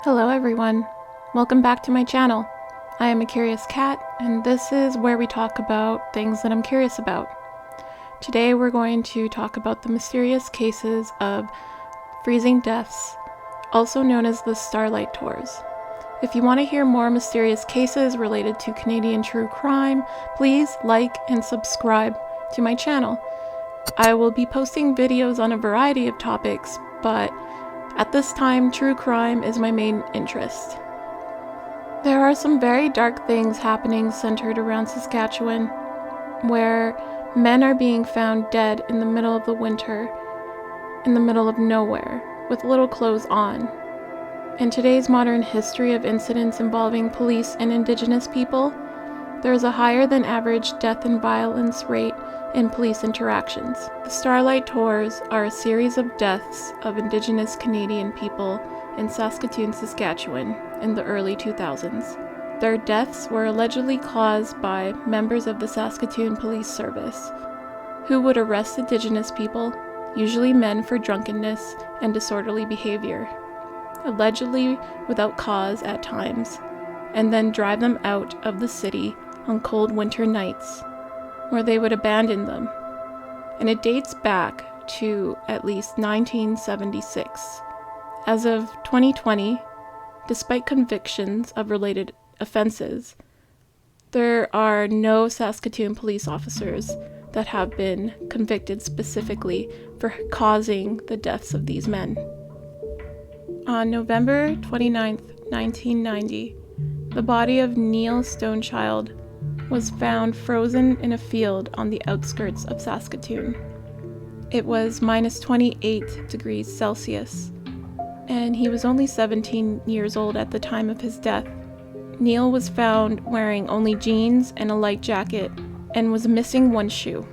Hello everyone, welcome back to my channel. I am a curious cat, and this is where we talk about things that I'm curious about. Today we're going to talk about the mysterious cases of freezing deaths, also known as the Starlight Tours. If you want to hear more mysterious cases related to Canadian true crime, please like and subscribe to my channel. I will be posting videos on a variety of topics, but at this time, true crime is my main interest. There are some very dark things happening centered around Saskatchewan, where men are being found dead in the middle of the winter, in the middle of nowhere, with little clothes on. In today's modern history of incidents involving police and indigenous people, there is a higher than average death and violence rate in police interactions. The Starlight Tours are a series of deaths of indigenous Canadian people in Saskatoon, Saskatchewan in the early 2000s. Their deaths were allegedly caused by members of the Saskatoon Police Service, who would arrest indigenous people, usually men, for drunkenness and disorderly behavior, allegedly without cause at times, and then drive them out of the city on cold winter nights, where they would abandon them. And it dates back to at least 1976. As of 2020, despite convictions of related offenses, there are no Saskatoon police officers that have been convicted specifically for causing the deaths of these men. On November 29, 1990, the body of Neil Stonechild was found frozen in a field on the outskirts of Saskatoon. It was minus 28 degrees Celsius, and he was only 17 years old at the time of his death. Neil was found wearing only jeans and a light jacket and was missing one shoe.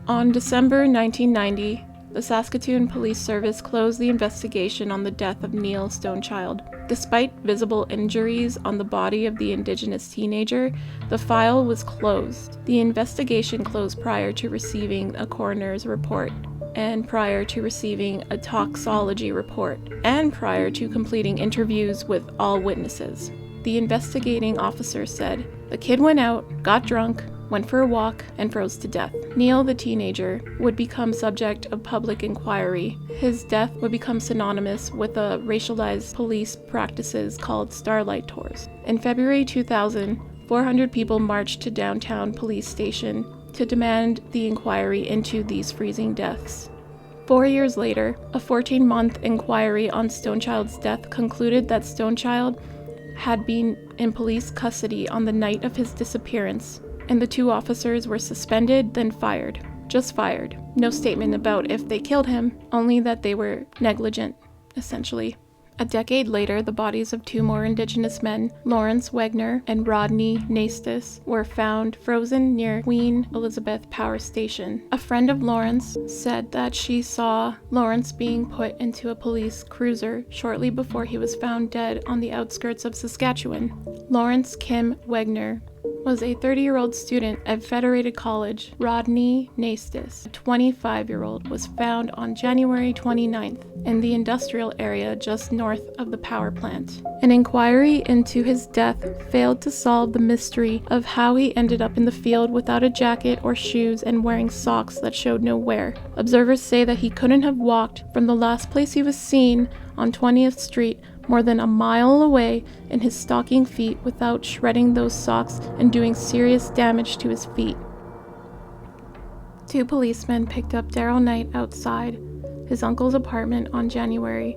On December 1990, the Saskatoon Police Service closed the investigation on the death of Neil Stonechild. Despite visible injuries on the body of the Indigenous teenager, the file was closed. The investigation closed prior to receiving a coroner's report, and prior to receiving a toxicology report, and prior to completing interviews with all witnesses. The investigating officer said, "The kid went out, got drunk, went for a walk, and froze to death." Neil, the teenager, would become subject of public inquiry. His death would become synonymous with a racialized police practices called Starlight Tours. In February 2000, 400 people marched to downtown police station to demand the inquiry into these freezing deaths. 4 years later, a 14-month inquiry on Stonechild's death concluded that Stonechild had been in police custody on the night of his disappearance, and the two officers were suspended, then fired. Just fired. No statement about if they killed him, only that they were negligent, essentially. A decade later, the bodies of two more Indigenous men, Kim Wegner and Rodney Naistus, were found frozen near Queen Elizabeth Power Station. A friend of Lawrence said that she saw Lawrence being put into a police cruiser shortly before he was found dead on the outskirts of Saskatchewan. Lawrence Kim Wegner was a 30-year-old student at Federated College. Rodney Naistus, a 25-year-old, was found on January 29th in the industrial area just north of the power plant. An inquiry into his death failed to solve the mystery of how he ended up in the field without a jacket or shoes and wearing socks that showed no wear. Observers say that he couldn't have walked from the last place he was seen on 20th Street more than a mile away in his stocking feet without shredding those socks and doing serious damage to his feet. Two policemen picked up Darrell Night outside his uncle's apartment on January.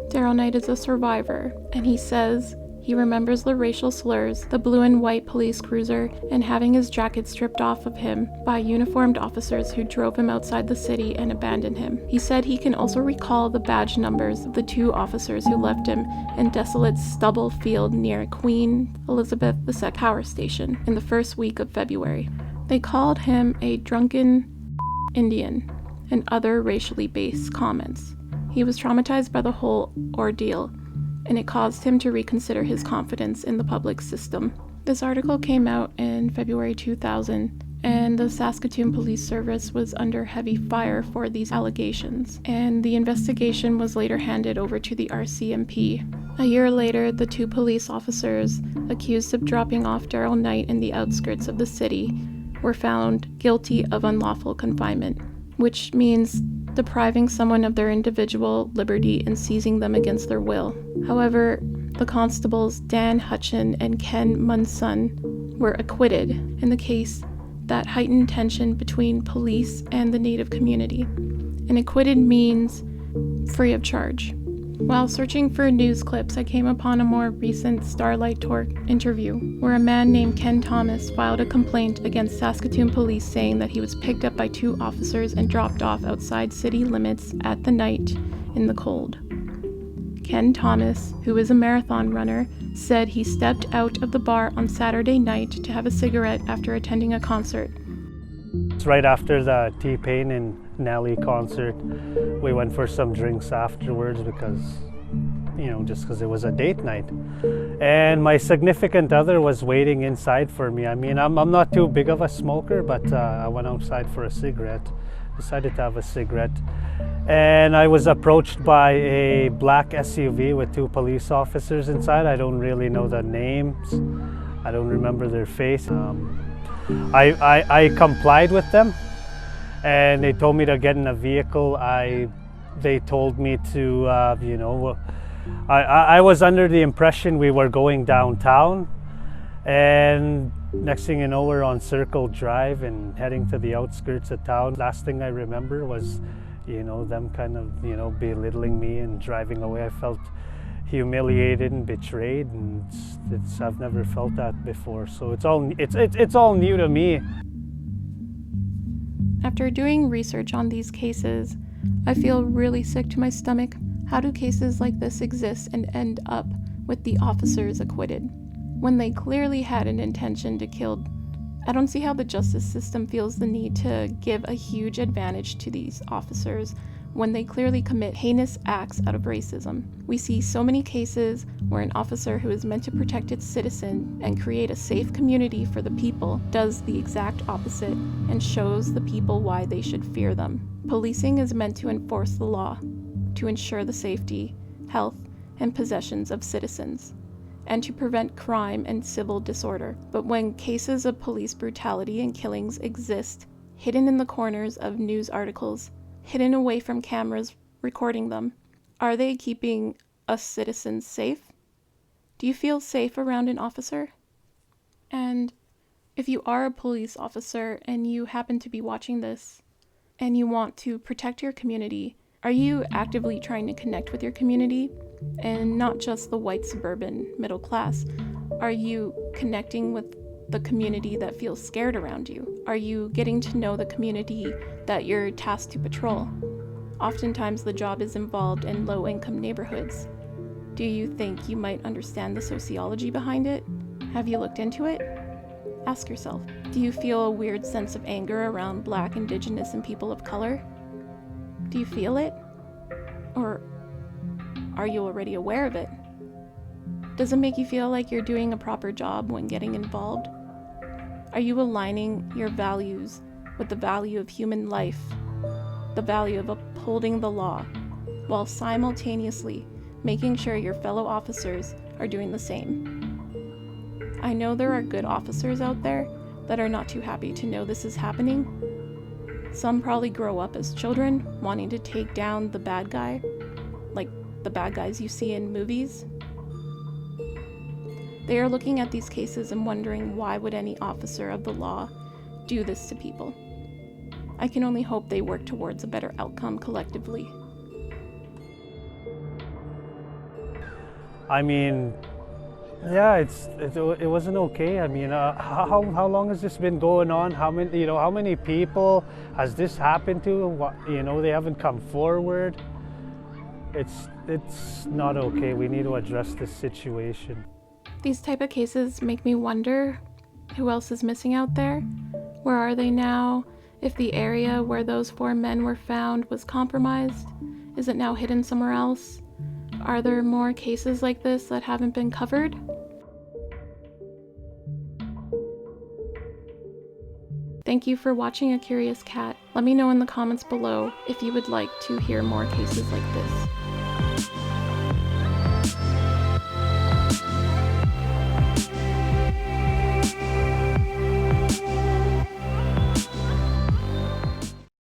Darrell Night is a survivor, and he says he remembers the racial slurs, the blue and white police cruiser, and having his jacket stripped off of him by uniformed officers who drove him outside the city and abandoned him. He said he can also recall the badge numbers of the two officers who left him in desolate stubble field near Queen Elizabeth II Power Station in the first week of February. They called him a drunken Indian and other racially based comments. He was traumatized by the whole ordeal, and it caused him to reconsider his confidence in the public system. This article came out in February 2000, and the Saskatoon Police Service was under heavy fire for these allegations, and the investigation was later handed over to the RCMP. A year later, the 2 police officers accused of dropping off Darrell Night in the outskirts of the city were found guilty of unlawful confinement, which means depriving someone of their individual liberty and seizing them against their will. However, the constables Dan Hutchin and Ken Munson were acquitted in the case that heightened tension between police and the Native community. And acquitted means free of charge. While searching for news clips, I came upon a more recent Starlight Tour interview where a man named Ken Thomas filed a complaint against Saskatoon police saying that he was picked up by 2 officers and dropped off outside city limits at the night in the cold. Ken Thomas, who is a marathon runner, said he stepped out of the bar on Saturday night to have a cigarette after attending a concert. It's right after the T-Pain and Nelly concert. We went for some drinks afterwards because, just because it was a date night. And my significant other was waiting inside for me. I mean, I'm not too big of a smoker, but I went outside for a cigarette, decided to have a cigarette. And I was approached by a black SUV with 2 police officers inside. I don't really know the names. I don't remember their face. I complied with them, and they told me to get in a vehicle. They told me to, I was under the impression we were going downtown, and next thing you know, we're on Circle Drive and heading to the outskirts of town. Last thing I remember was them kind of, belittling me and driving away. I felt humiliated and betrayed, and I've never felt that before. So it's all new to me. After doing research on these cases, I feel really sick to my stomach. How do cases like this exist and end up with the officers acquitted when they clearly had an intention to kill? I don't see how the justice system feels the need to give a huge advantage to these officers when they clearly commit heinous acts out of racism. We see so many cases where an officer who is meant to protect its citizen and create a safe community for the people does the exact opposite and shows the people why they should fear them. Policing is meant to enforce the law, to ensure the safety, health, and possessions of citizens, and to prevent crime and civil disorder. But when cases of police brutality and killings exist, hidden in the corners of news articles, hidden away from cameras recording them, are they keeping us citizens safe? Do you feel safe around an officer? And if you are a police officer and you happen to be watching this and you want to protect your community, are you actively trying to connect with your community? And not just the white suburban middle class. Are you connecting with the community that feels scared around you? Are you getting to know the community that you're tasked to patrol? Oftentimes the job is involved in low-income neighborhoods. Do you think you might understand the sociology behind it? Have you looked into it? Ask yourself, do you feel a weird sense of anger around Black, Indigenous, and people of color? Do you feel it? Or are you already aware of it? Does it make you feel like you're doing a proper job when getting involved? Are you aligning your values with the value of human life, the value of upholding the law, while simultaneously making sure your fellow officers are doing the same? I know there are good officers out there that are not too happy to know this is happening. Some probably grow up as children wanting to take down the bad guy, like the bad guys you see in movies. They are looking at these cases and wondering, why would any officer of the law do this to people? I can only hope they work towards a better outcome collectively. I mean, yeah, it wasn't okay. I mean, how long has this been going on? How many people has this happened to? They haven't come forward. It's not okay. We need to address this situation. These type of cases make me wonder who else is missing out there. Where are they now? If the area where those 4 men were found was compromised, is it now hidden somewhere else? Are there more cases like this that haven't been covered? Thank you for watching A Curious Cat. Let me know in the comments below if you would like to hear more cases like this.